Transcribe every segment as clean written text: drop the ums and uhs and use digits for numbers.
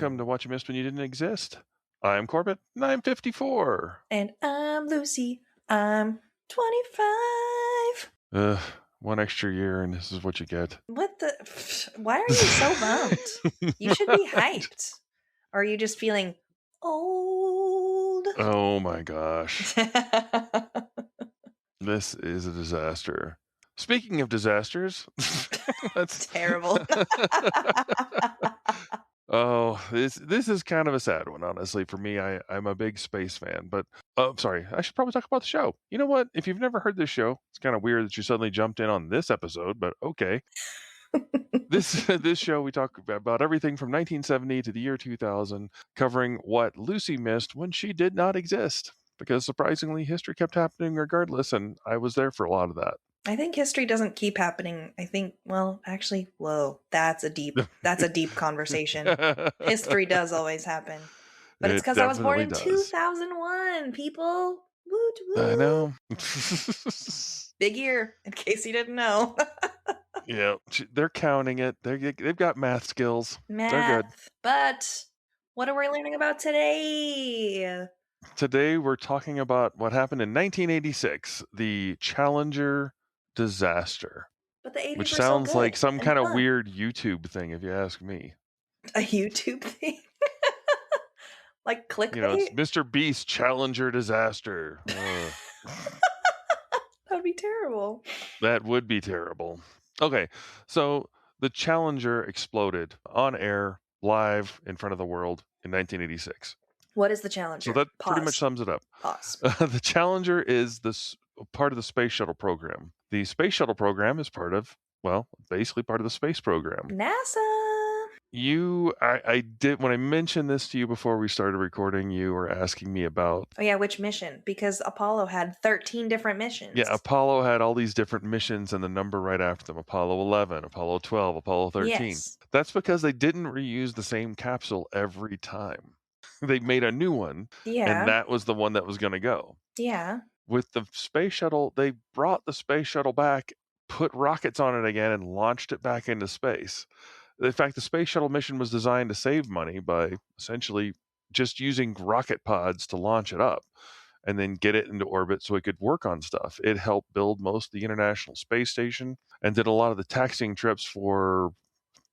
welcome to What You Missed When You Didn't Exist. I'm Corbett, and I'm 54. And I'm Lucy. I'm 25. One extra year, and this is what you get. What the? Why are you so bummed? You should be hyped. Or are you just feeling old? Oh my gosh. This is a disaster. Speaking of disasters, that's terrible. Oh, this is kind of a sad one, honestly, for me. I'm a big space fan, but sorry, I should probably talk about the show. You know what? If you've never heard this show, it's kind of weird that you suddenly jumped in on this episode, but okay. This show, we talk about everything from 1970 to the year 2000, covering what Lucy missed when she did not exist. Because surprisingly, history kept happening regardless, and I was there for a lot of that. I think history doesn't keep happening. I think, well, actually, whoa, that's a deep conversation. History does always happen. But it's because I was born in 2001, people. Woot, woot. I know. Big year, in case you didn't know. Yeah, they're counting it. They've got math skills. Math. They're good. But what are we learning about today? Today we're talking about what happened in 1986, the Challenger disaster. But the 80s which were sounds so like some kind fun. of weird YouTube thing, if you ask me. A YouTube thing? Like clickbait? You know, it's Mr. Beast Challenger disaster. That would be terrible. That would be terrible. Okay, so the Challenger exploded on air, live, in front of the world in 1986. What is the Challenger? So that pretty much sums it up. Pause. The Challenger is this part of the Space Shuttle program. The Space Shuttle program is basically part of the space program. NASA. I did, when I mentioned this to you before we started recording, you were asking me about... Oh yeah, which mission? Because Apollo had 13 different missions. Yeah, Apollo had all these different missions and the number right after them. Apollo 11, Apollo 12, Apollo 13. Yes. That's because they didn't reuse the same capsule every time. They made a new one, and that was the one that was going to go. Yeah. With the space shuttle, they brought the space shuttle back, put rockets on it again, and launched it back into space. In fact, the space shuttle mission was designed to save money by essentially just using rocket pods to launch it up and then get it into orbit so it could work on stuff. It helped build most of the International Space Station and did a lot of the taxiing trips for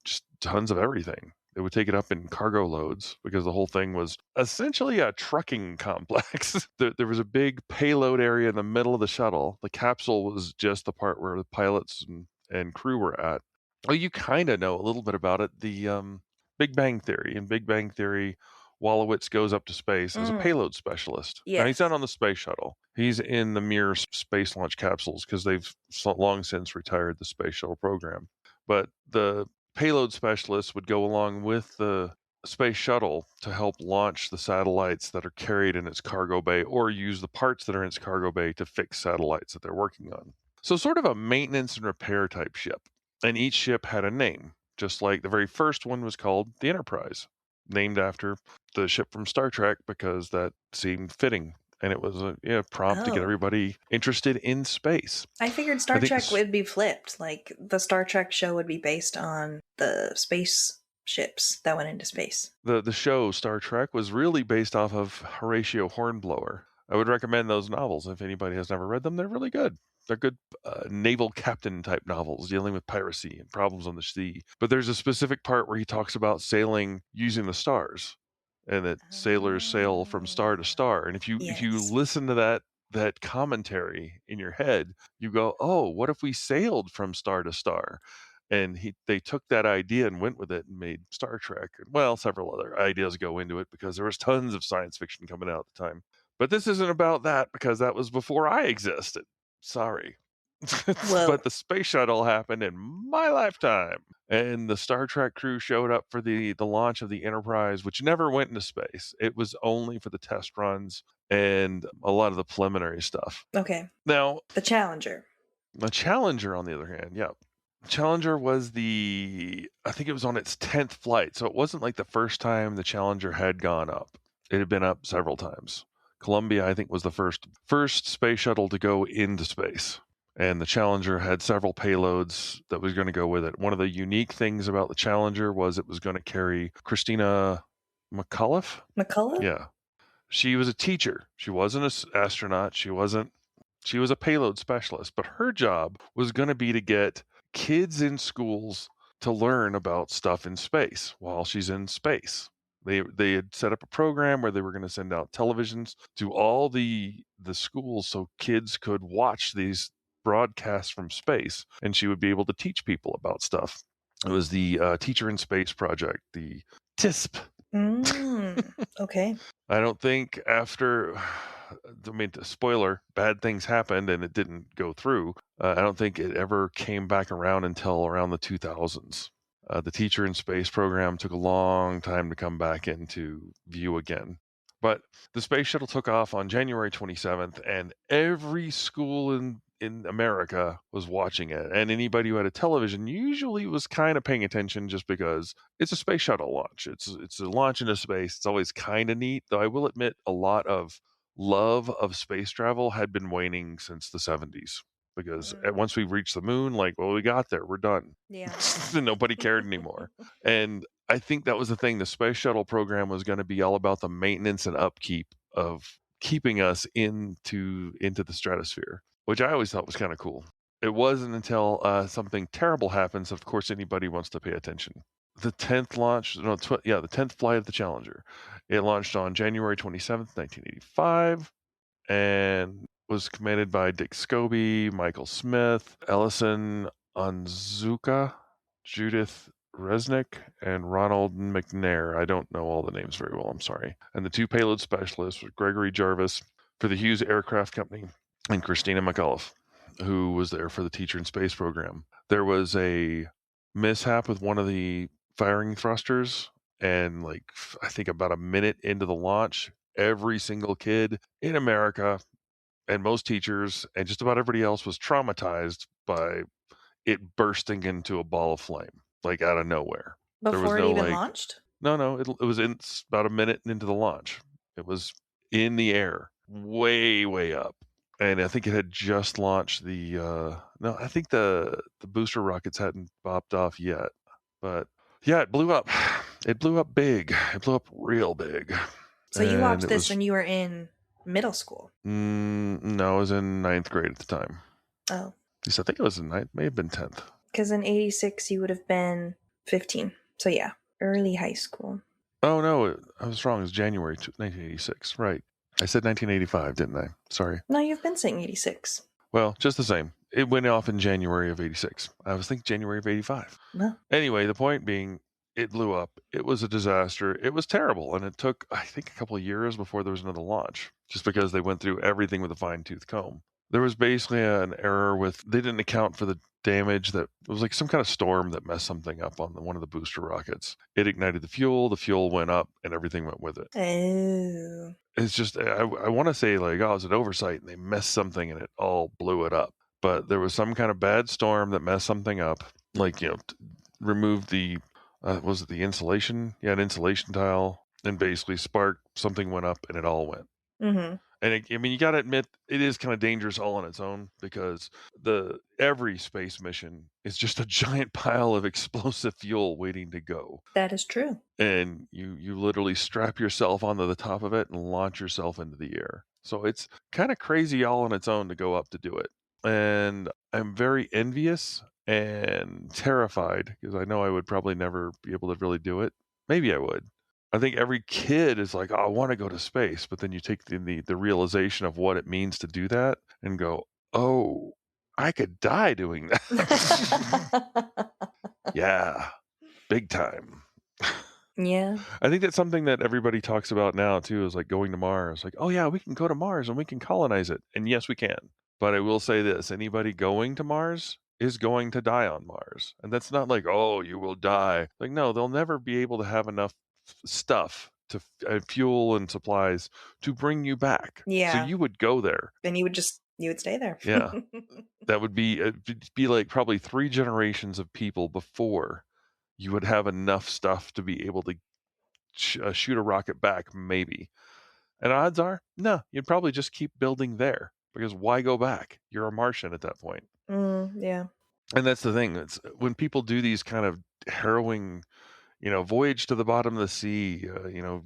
just tons of everything. They would take it up in cargo loads because the whole thing was essentially a trucking complex. There was a big payload area in the middle of the shuttle. The capsule was just the part where the pilots and crew were at. Well, you kind of know a little bit about it. The Big Bang Theory. In Big Bang Theory, Wolowitz goes up to space as a payload specialist. Yes. Now, he's not on the space shuttle. He's in the Mir space launch capsules because they've long since retired the space shuttle program. But the payload specialist would go along with the space shuttle to help launch the satellites that are carried in its cargo bay or use the parts that are in its cargo bay to fix satellites that they're working on. So sort of a maintenance and repair type ship. And each ship had a name, just like the very first one was called the Enterprise, named after the ship from Star Trek because that seemed fitting. And it was a prompt to get everybody interested in space. I figured Star Trek would be flipped. Like the Star Trek show would be based on the space ships that went into space. The show Star Trek was really based off of Horatio Hornblower. I would recommend those novels if anybody has never read them. They're really good. They're good naval captain type novels dealing with piracy and problems on the sea. But there's a specific part where he talks about sailing using the stars. And that sailors sail from star to star. And if you listen to that commentary in your head, you go, oh, what if we sailed from star to star? And they took that idea and went with it and made Star Trek. Well, several other ideas go into it because there was tons of science fiction coming out at the time. But this isn't about that because that was before I existed. Sorry. But the space shuttle happened in my lifetime. And the Star Trek crew showed up for the launch of the Enterprise, which never went into space. It was only for the test runs and a lot of the preliminary stuff. Okay. Now, the Challenger. The Challenger, on the other hand, Challenger was I think it was on its 10th flight. So it wasn't like the first time the Challenger had gone up. It had been up several times. Columbia, I think, was the first space shuttle to go into space. And the Challenger had several payloads that was going to go with it. One of the unique things about the Challenger was it was going to carry Christina McCullough? McCullough? Yeah. She was a teacher. She wasn't an astronaut. She was a payload specialist, but her job was going to be to get kids in schools to learn about stuff in space while she's in space. They had set up a program where they were going to send out televisions to all the schools so kids could watch these broadcasts from space, and she would be able to teach people about stuff. It was the Teacher in Space project, the TISP. Okay. I don't think after, I mean, spoiler, bad things happened and it didn't go through. I don't think it ever came back around until around the 2000s. The Teacher in Space program took a long time to come back into view again. But the space shuttle took off on January 27th, and every school in America was watching it. And anybody who had a television usually was kind of paying attention just because it's a space shuttle launch. It's a launch into space. It's always kind of neat, though I will admit a lot of love of space travel had been waning since the 70s. Because once we reached the moon, like, well, we got there, we're done. Yeah. Nobody cared anymore. And I think that was the thing. The space shuttle program was going to be all about the maintenance and upkeep of keeping us into the stratosphere, which I always thought was kind of cool. It wasn't until something terrible happens, of course, anybody wants to pay attention. The 10th launch, no, the 10th flight of the Challenger. It launched on January 27th, 1985, and was commanded by Dick Scobie, Michael Smith, Ellison Onzuka, Judith Resnick, and Ronald McNair. I don't know all the names very well, I'm sorry. And the two payload specialists were Gregory Jarvis for the Hughes Aircraft Company and Christina McAuliffe, who was there for the Teacher in Space program. There was a mishap with one of the firing thrusters, and like I think about a minute into the launch, every single kid in America and most teachers and just about everybody else was traumatized by it bursting into a ball of flame, like out of nowhere. There was Before it no even like, launched? no, it was about a minute into the launch. It was in the air, way, way up. And I think it had just launched no, I think the booster rockets hadn't popped off yet. But yeah, it blew up. It blew up big. It blew up real big. So you watched this when you were in middle school? No, I was in 9th grade at the time. Oh. At least I think it was in 9th, may have been 10th. Because in 86 you would have been 15. So yeah, early high school. Oh, no, I was wrong. It was January 1986. Right. I said 1985, didn't I? Sorry. No, you've been saying 86. Well, just the same. It went off in January of 86. I was thinking January of 85. No. Anyway, the point being, it blew up. It was a disaster. It was terrible. And it took, I think, a couple of years before there was another launch, just because they went through everything with a fine-tooth comb. There was basically an error they didn't account for the damage that it was like some kind of storm that messed something up on one of the booster rockets. It ignited the fuel went up, and everything went with it. Oh. It's just, I want to say like, oh, it was an oversight and they messed something and it all blew it up. But there was some kind of bad storm that messed something up, like, removed the, was it the insulation? Yeah, an insulation tile, and basically sparked, something went up and it all went. Mm-hmm. And I mean, you got to admit, it is kind of dangerous all on its own, because every space mission is just a giant pile of explosive fuel waiting to go. That is true. And you literally strap yourself onto the top of it and launch yourself into the air. So it's kind of crazy all on its own to go up to do it. And I'm very envious and terrified, because I know I would probably never be able to really do it. Maybe I would. I think every kid is like, oh, I want to go to space. But then you take the realization of what it means to do that and go, oh, I could die doing that. Yeah, big time. Yeah. I think that's something that everybody talks about now, too, is like going to Mars. Like, oh, yeah, we can go to Mars and we can colonize it. And yes, we can. But I will say this, anybody going to Mars is going to die on Mars. And that's not like, oh, you will die. Like, no, they'll never be able to have enough stuff to fuel and supplies to bring you back. Yeah. So you would go there. Then you would stay there. Yeah. That would be like probably 3 generations of people before you would have enough stuff to be able to shoot a rocket back, maybe. And odds are, no, you'd probably just keep building there, because why go back? You're a Martian at that point. Yeah. And that's the thing. It's when people do these kind of harrowing, Voyage to the bottom of the sea,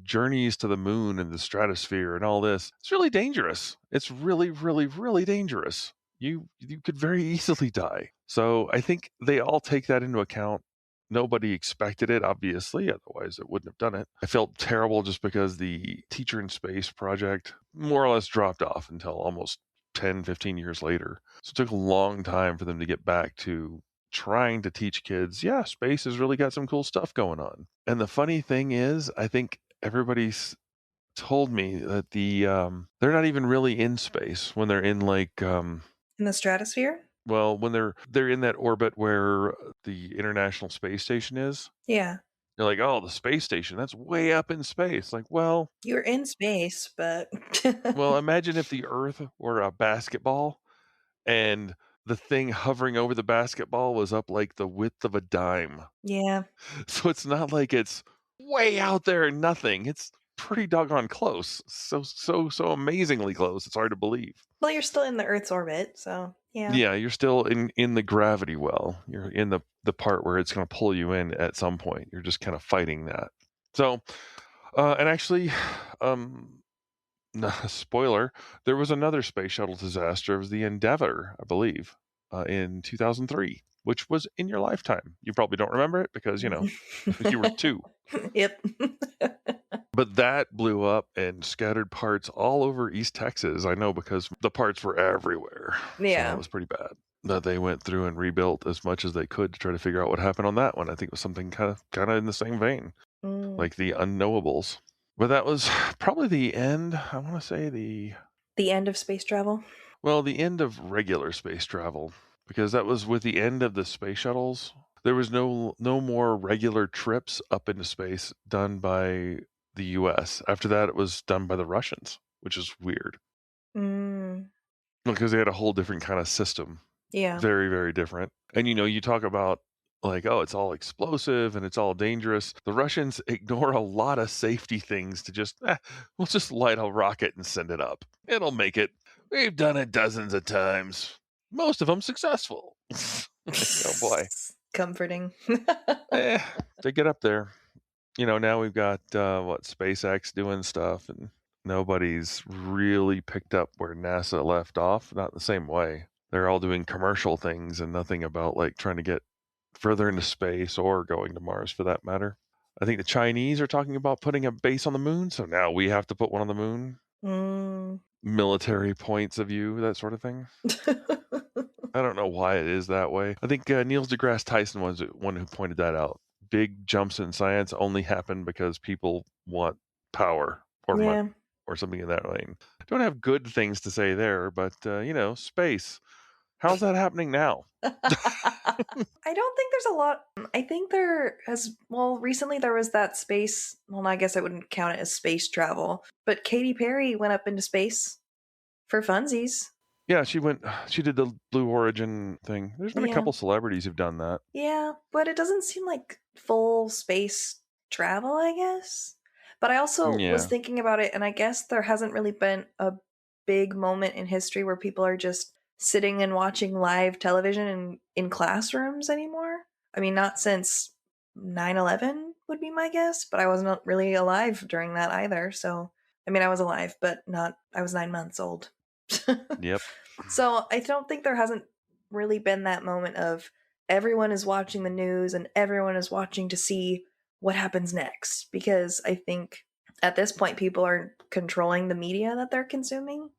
journeys to the moon and the stratosphere and all this. It's really dangerous. It's really, really, really dangerous. You could very easily die. So I think they all take that into account. Nobody expected it, obviously, otherwise it wouldn't have done it. I felt terrible just because the Teacher in Space project more or less dropped off until almost 10, 15 years later. So it took a long time for them to get back to trying to teach kids, yeah, space has really got some cool stuff going on. And the funny thing is, I think everybody's told me that they're not even really in space when they're in in the stratosphere. Well, when they're in that orbit where the International Space Station is. Yeah. You're like, oh, the space station, that's way up in space. Like, well, you're in space, but well, imagine if the Earth were a basketball and the thing hovering over the basketball was up like the width of a dime. Yeah. So it's not like it's way out there and nothing. It's pretty doggone close. So amazingly close. It's hard to believe. Well, you're still in the Earth's orbit, so yeah. Yeah, you're still in the gravity well. You're in the part where it's going to pull you in at some point. You're just kind of fighting that. So, and actually, spoiler, there was another space shuttle disaster. It was the Endeavour, I believe, in 2003, which was in your lifetime. You probably don't remember it because, you were 2. Yep. But that blew up and scattered parts all over East Texas. I know because the parts were everywhere. Yeah. So that was pretty bad. That they went through and rebuilt as much as they could to try to figure out what happened on that one. I think it was something kind of in the same vein, like the unknowables. But that was probably the end. I want to say the end of space travel. Well, the end of regular space travel, because that was with the end of the space shuttles. There was no more regular trips up into space done by the U.S. After that, it was done by the Russians, which is weird. Because they had a whole different kind of system. Yeah. Very, very different. And, you talk about like, oh, it's all explosive and it's all dangerous. The Russians ignore a lot of safety things to just, we'll just light a rocket and send it up. It'll make it. We've done it dozens of times. Most of them successful. Oh, boy. Comforting. To get up there. Now we've got, SpaceX doing stuff, and nobody's really picked up where NASA left off. Not the same way. They're all doing commercial things and nothing about, like, trying to get further into space or going to Mars for that matter. I think the Chinese are talking about putting a base on the moon, so now we have to put one on the moon. Military points of view, that sort of thing. I don't know why it is that way. I think Neil deGrasse Tyson was the one who pointed that out. Big jumps in science only happen because people want power or money or something in that lane. Don't have good things to say there, but space. How's that happening now? I don't think there's a lot. I think recently there was that space. Well, I guess I wouldn't count it as space travel, but Katy Perry went up into space for funsies. Yeah, she did the Blue Origin thing. There's been a couple celebrities who've done that. Yeah, but it doesn't seem like full space travel, I guess. But I also was thinking about it, and I guess there hasn't really been a big moment in history where people are just sitting and watching live television in classrooms anymore. I mean, not since 9/11 would be my guess, but I wasn't really alive during that either. So, I mean, I was alive, but I was 9 months old. Yep. So I don't think there hasn't really been that moment of everyone is watching the news and everyone is watching to see what happens next, because I think at this point people are controlling the media that they're consuming.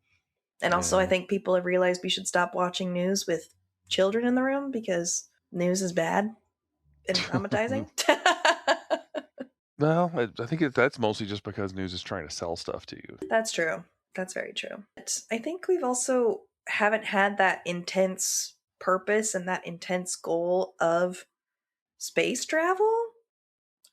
And also I think people have realized we should stop watching news with children in the room because news is bad and traumatizing. Well, I think that's mostly just because news is trying to sell stuff to you. That's true. That's very true. But I think we've also haven't had that intense purpose and that intense goal of space travel.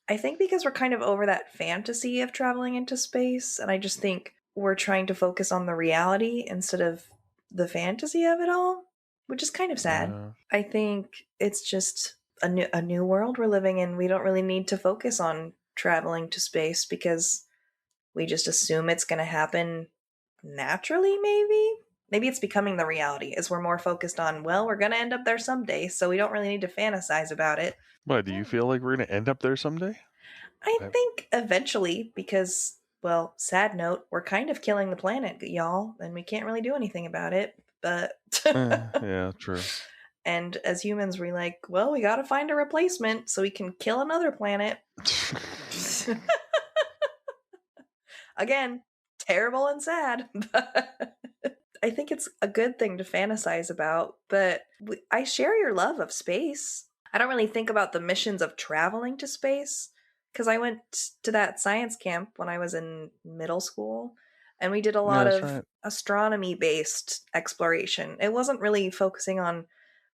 I think because we're kind of over that fantasy of traveling into space, and I just think we're trying to focus on the reality instead of the fantasy of it all, which is kind of sad. I think it's just a new world we're living in. We don't really need to focus on traveling to space because we just assume it's going to happen naturally, maybe it's becoming the reality as we're more focused on, well, we're going to end up there someday, so we don't really need to fantasize about it. Why, do you feel like we're going to end up there someday? I think eventually, because, well, sad note, we're kind of killing the planet, y'all, and we can't really do anything about it. But yeah, true. And as humans, we're like, well, we got to find a replacement so we can kill another planet. Again, terrible and sad. But I think it's a good thing to fantasize about. But I share your love of space. I don't really think about the missions of traveling to space because I went to that science camp when I was in middle school, and we did a lot of astronomy based exploration. It wasn't really focusing on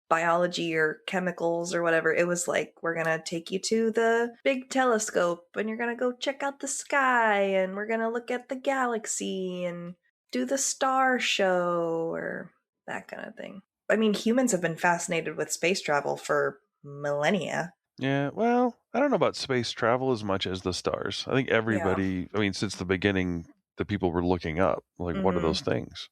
biology or chemicals or whatever. It was like, we're gonna take you to the big telescope and you're gonna go check out the sky and we're gonna look at the galaxy and do the star show or that kind of thing. I mean, humans have been fascinated with space travel for millennia. Yeah, well, I don't know about space travel as much as the stars. I think everybody, I mean, since the beginning, the people were looking up, like, what are those things?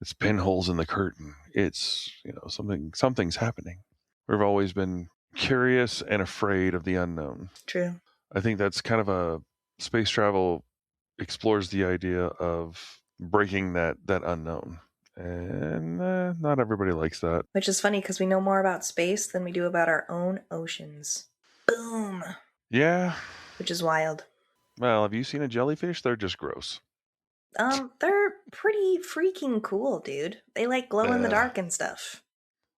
It's pinholes in the curtain. It's, something's happening. We've always been curious and afraid of the unknown. True. I think that's kind of space travel explores the idea of breaking that unknown. And not everybody likes that. Which is funny because we know more about space than we do about our own oceans. Boom. Yeah. Which is wild. Well, have you seen a jellyfish? They're just gross. They're pretty freaking cool, dude. They like glow in the dark and stuff.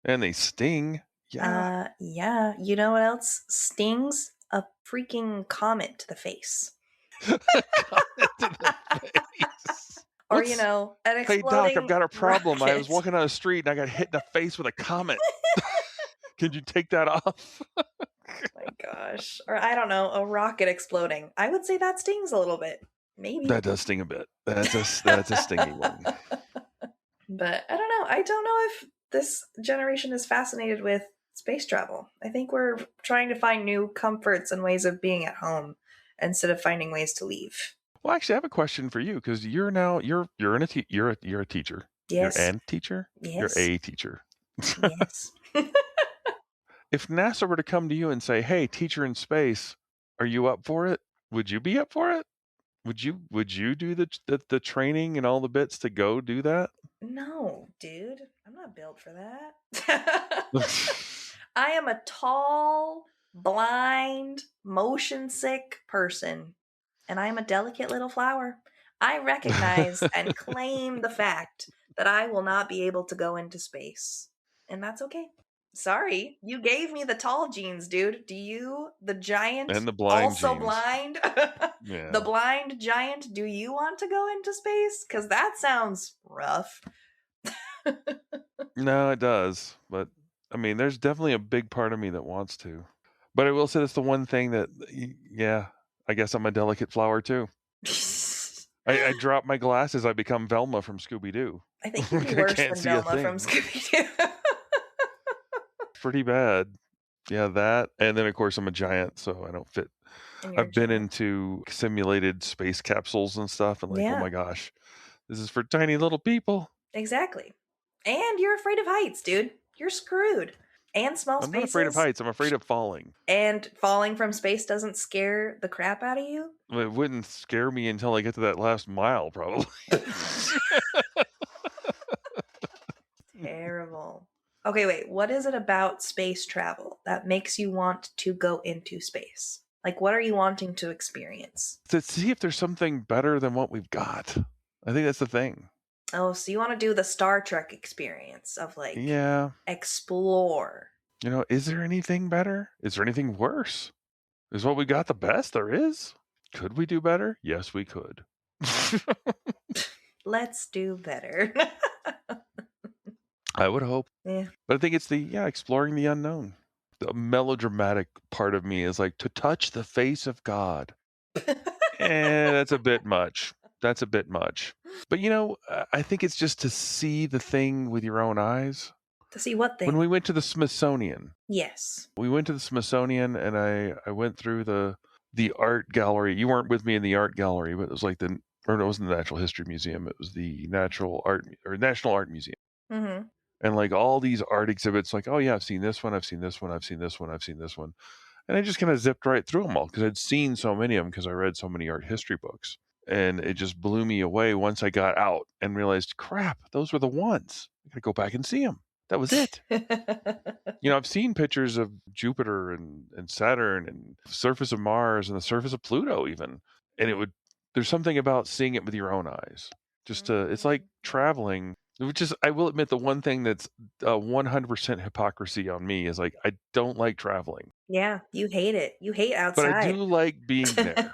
And they sting. Yeah. Yeah. You know what else stings? A freaking comet to the face. Comet to the face. Or, an exploding... Hey, Doc, I've got a problem. Rocket. I was walking on the street and I got hit in the face with a comet. Can you take that off? Oh my gosh. Or, I don't know, a rocket exploding. I would say that stings a little bit. Maybe. That does sting a bit. That's a stingy one. But I don't know. I don't know if this generation is fascinated with space travel. I think we're trying to find new comforts and ways of being at home instead of finding ways to leave. Well, actually, I have a question for you because you're a teacher. Yes. You're an teacher. Yes. You're a teacher. Yes. If NASA were to come to you and say, "Hey, teacher in space, are you up for it?" Would you be up for it? Would you do the training and all the bits to go do that? No, dude. I'm not built for that. I am a tall, blind, motion sick person, and I am a delicate little flower. I recognize and claim the fact that I will not be able to go into space, and that's okay. Sorry, you gave me the tall genes, dude. Do you, the giant, and the blind also genes. blind? Yeah. The blind giant, do you want to go into space? Because that sounds rough. No, it does. But, I mean, there's definitely a big part of me that wants to. But I will say that's the one thing that, yeah, I guess I'm a delicate flower, too. I drop my glasses, I become Velma from Scooby-Doo. I think you'd be worse than Velma from Scooby-Doo. Pretty bad. Yeah, that. And then, of course, I'm a giant, so I don't fit. I've been into simulated space capsules and stuff, and oh my gosh, this is for tiny little people. Exactly. And you're afraid of heights, dude. You're screwed. And small spaces. I'm not afraid of heights. I'm afraid of falling. And falling from space doesn't scare the crap out of you? It wouldn't scare me until I get to that last mile, probably. Terrible. Okay, wait. What is it about space travel that makes you want to go into space? Like, what are you wanting to experience? To see if there's something better than what we've got. I think that's the thing. Oh, so you want to do the Star Trek experience of explore. Is there anything better? Is there anything worse? Is what we got the best there is? Could we do better? Yes, we could. Let's do better. I would hope. Yeah. But I think it's exploring the unknown. The melodramatic part of me is like, to touch the face of God. That's a bit much. That's a bit much. But, I think it's just to see the thing with your own eyes. To see what thing? When we went to the Smithsonian. Yes. We went to the Smithsonian and I went through the art gallery. You weren't with me in the art gallery, but it was like it wasn't the Natural History Museum. It was the National Art Museum. Mm-hmm. And all these art exhibits, oh yeah, I've seen this one, I've seen this one, I've seen this one, I've seen this one. And I just kind of zipped right through them all because I'd seen so many of them because I read so many art history books. And it just blew me away once I got out and realized, crap, those were the ones. I got to go back and see them. That was it. I've seen pictures of Jupiter and Saturn and the surface of Mars and the surface of Pluto even. And there's something about seeing it with your own eyes. It's like traveling, which is, I will admit, the one thing that's 100% hypocrisy on me is like, I don't like traveling. Yeah, you hate it. You hate But I outside. do like being there.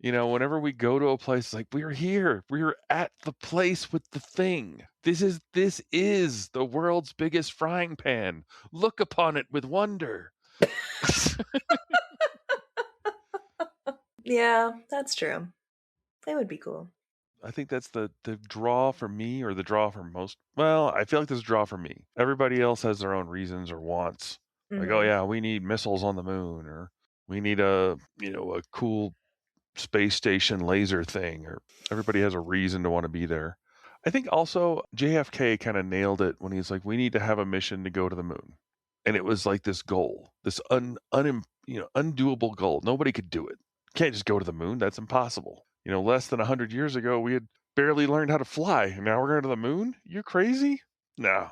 Whenever we go to a place, it's like, we're here. We're at the place with the thing. This is the world's biggest frying pan. Look upon it with wonder. Yeah, that's true. It would be cool. I think that's the draw for me, or the draw for most. Well, I feel like there's a draw for me. Everybody else has their own reasons or wants. Like, oh yeah, we need missiles on the moon, or we need a cool space station laser thing, or everybody has a reason to want to be there. I think also JFK kind of nailed it when he's like, we need to have a mission to go to the moon. And it was like this goal, this undoable goal. Nobody could do it. Can't just go to the moon. That's impossible. Less than 100 years ago, we had barely learned how to fly. And now we're going to the moon? You crazy? No.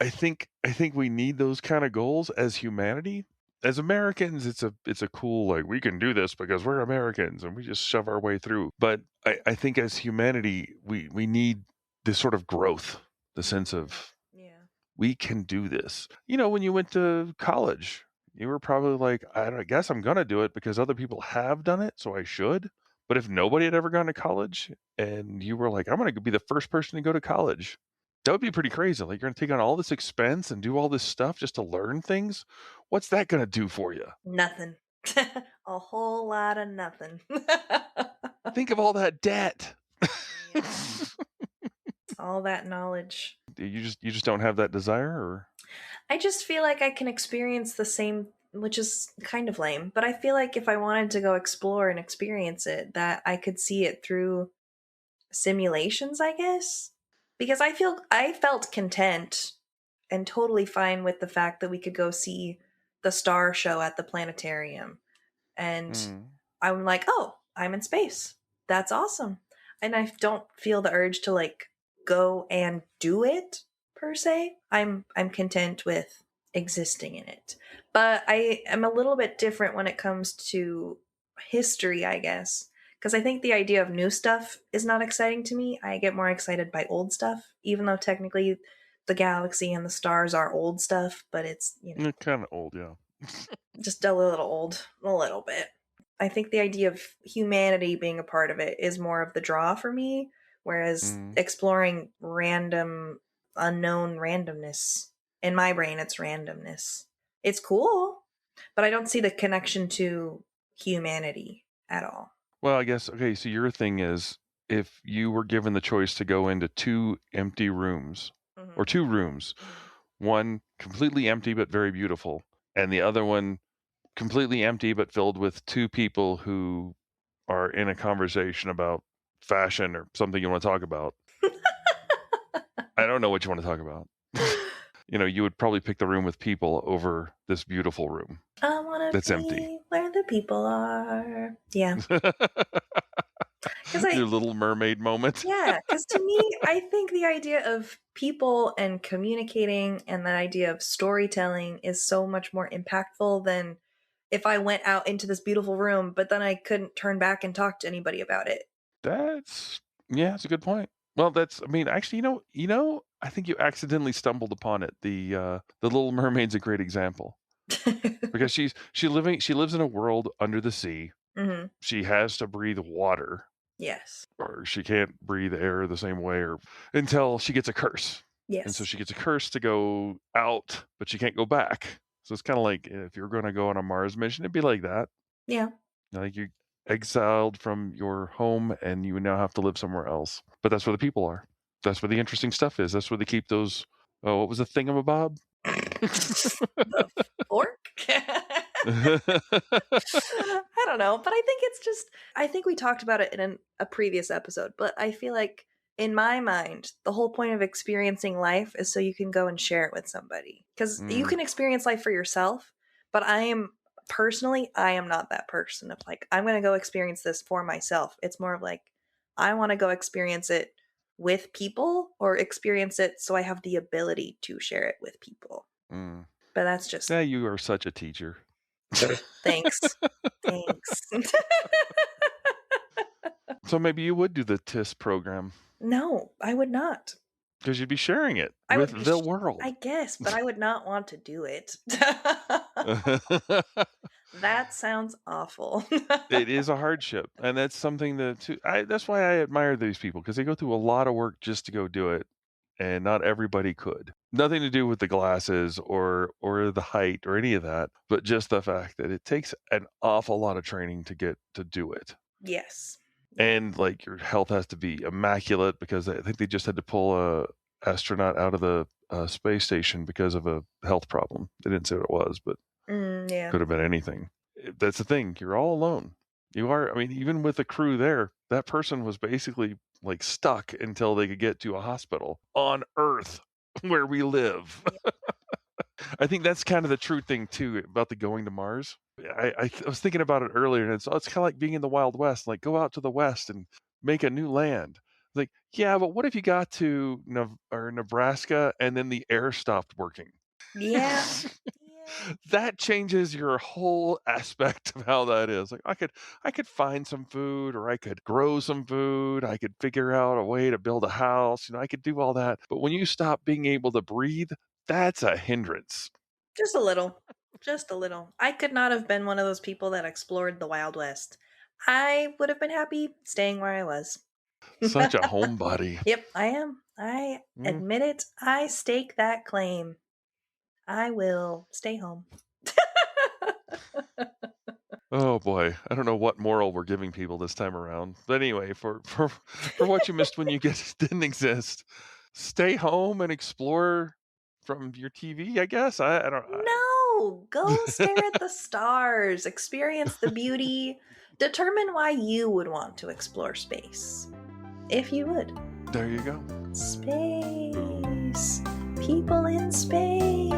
I think we need those kind of goals as humanity. As Americans, it's a cool, like, we can do this because we're Americans and we just shove our way through. But I think as humanity, we need this sort of growth, the sense of, we can do this. When you went to college, you were probably like, I guess I'm going to do it because other people have done it, so I should. But if nobody had ever gone to college and you were like, I'm going to be the first person to go to college, that would be pretty crazy. Like, you're going to take on all this expense and do all this stuff just to learn things. What's that going to do for you? Nothing. A whole lot of nothing. Think of all that debt. All that knowledge. You just don't have that desire, or? I just feel like I can experience the same, which is kind of lame, but I feel like if I wanted to go explore and experience it, that I could see it through simulations, I guess. Because I felt content and totally fine with the fact that we could go see the star show at the planetarium. And I'm like, oh, I'm in space. That's awesome. And I don't feel the urge to like go and do it per se. I'm content with existing in it. But I am a little bit different when it comes to history, I guess. Because I think the idea of new stuff is not exciting to me. I get more excited by old stuff, even though technically the galaxy and the stars are old stuff, but it's, kind of old, yeah. Just a little old, a little bit. I think the idea of humanity being a part of it is more of the draw for me, whereas exploring random, unknown randomness, in my brain, it's randomness. It's cool, but I don't see the connection to humanity at all. Well, I guess, okay, so your thing is, if you were given the choice to go into two empty rooms, or two rooms, one completely empty but very beautiful, and the other one completely empty but filled with two people who are in a conversation about fashion or something you want to talk about. I don't know what you want to talk about. You would probably pick the room with people over this beautiful room. I want to be empty, where the people are. Yeah. Your Little Mermaid moment. Yeah, because to me, I think the idea of people and communicating and the idea of storytelling is so much more impactful than if I went out into this beautiful room, but then I couldn't turn back and talk to anybody about it. That's a good point. Well, actually, I think you accidentally stumbled upon it. The Little Mermaid's a great example. Because she lives in a world under the sea. Mm-hmm. She has to breathe water. Yes. Or she can't breathe air the same way, or until she gets a curse. Yes. And so she gets a curse to go out, but she can't go back. So it's kind of like if you're going to go on a Mars mission, it'd be like that. Yeah. Like you're exiled from your home and you now have to live somewhere else. But that's where the people are. That's where the interesting stuff is. That's where they keep those. Oh, what was the thingamabob? The fork? I don't know, but I think we talked about it in a previous episode, but I feel like in my mind, the whole point of experiencing life is so you can go and share it with somebody. Because you can experience life for yourself, But I am not that person of like, I'm going to go experience this for myself. It's more of like, I want to go experience it with people or experience it so I have the ability to share it with people. Mm. But that's just... Yeah, you are such a teacher. Thanks. Thanks. So maybe you would do the TIS program. No, I would not. Because you'd be sharing it I would with be the world. I guess, but I would not want to do it. That sounds awful. It is a hardship, and that's something that's why I admire these people, because they go through a lot of work just to go do it, and not everybody could. Nothing to do with the glasses or the height or any of that, but just the fact that it takes an awful lot of training to get to do it. Yes. And like your health has to be immaculate, because I think they just had to pull a astronaut out of the space station because of a health problem. They didn't say what it was, but Yeah. could have been anything. That's the thing. You're all alone. You are. I mean, even with the crew there, that person was basically like stuck until they could get to a hospital on Earth where we live. I think that's kind of the true thing too about the going to Mars. I was thinking about it earlier, and it's kind of like being in the Wild West. Like, go out to the West and make a new land. Like, yeah, but what if you got to Nebraska and then the air stopped working? Yeah. That changes your whole aspect of how that is. Like, I could find some food, or I could grow some food. I could figure out a way to build a house. I could do all that. But when you stop being able to breathe, that's a hindrance. Just a little. Just a little. I could not have been one of those people that explored the Wild West. I would have been happy staying where I was. Such a homebody. Yep, I am. I admit it. I stake that claim. I will stay home. Oh boy, I don't know what moral we're giving people this time around. But anyway, for what you missed when you didn't exist, stay home and explore from your TV, I guess. I don't. No, go stare at the stars, experience the beauty, determine why you would want to explore space. If you would. There you go. Space. People in space.